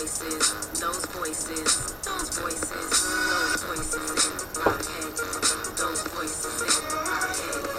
voices, those voices, those voices, those voices in my head, those voices in my head.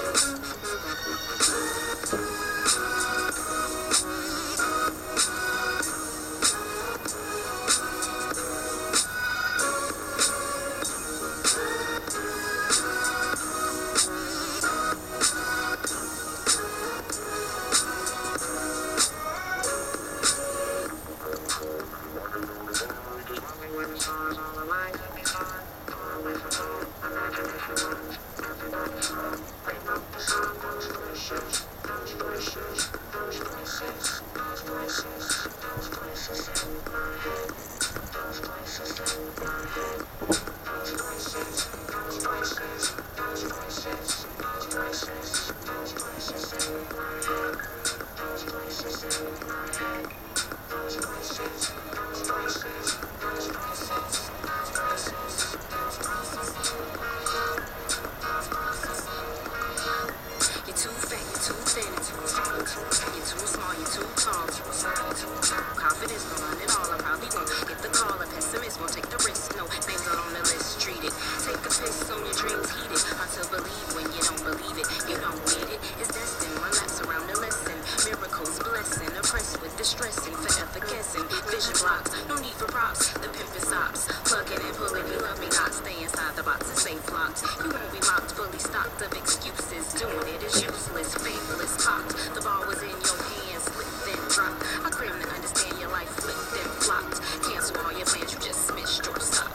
Confidence don't run it all. I probably won't get the call. A pessimist won't take the risk. No names are on the list. Treat it. Take a piss on your dreams. Heat it. Hard to believe when you don't believe it. You don't get it. It's destined. Relax around the lesson. Miracles, blessing. Oppressed with distressing. Forever guessing. Vision blocks. No need for props. The pimp is ops. Plugging and pulling. You love me not. Stay inside the box and safe locked. You won't be mocked. Fully stocked of excuses. Doing it is useless. Faithless. Cocked. The ball was in your hands. Slipped then dropped. I claim to understand your life flipped and flopped. Cancel all your plans, you just missed your stop.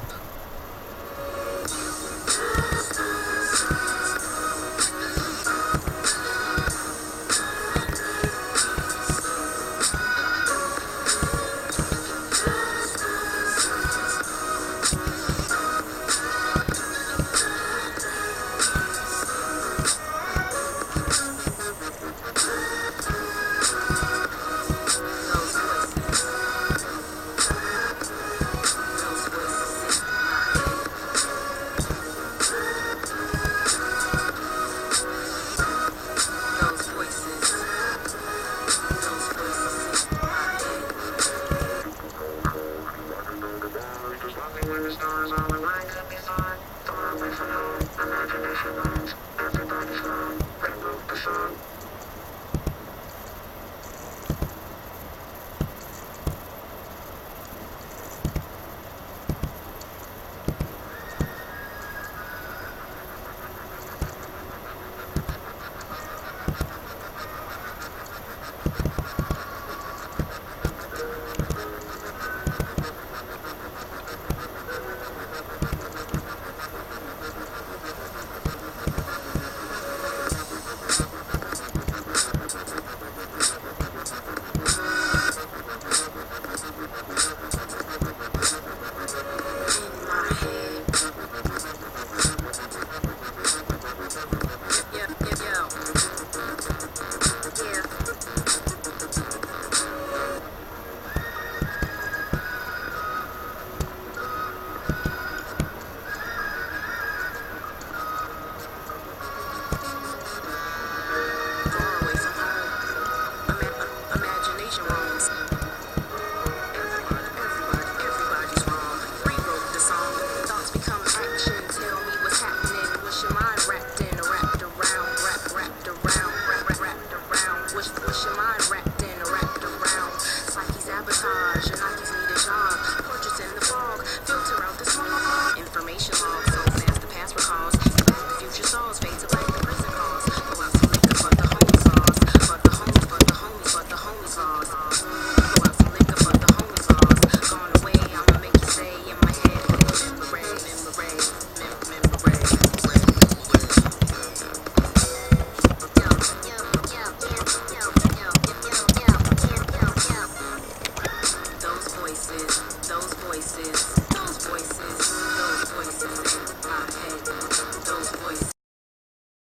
What's your mind wrapped in or wrapped around? It's like he's sabotage and I'm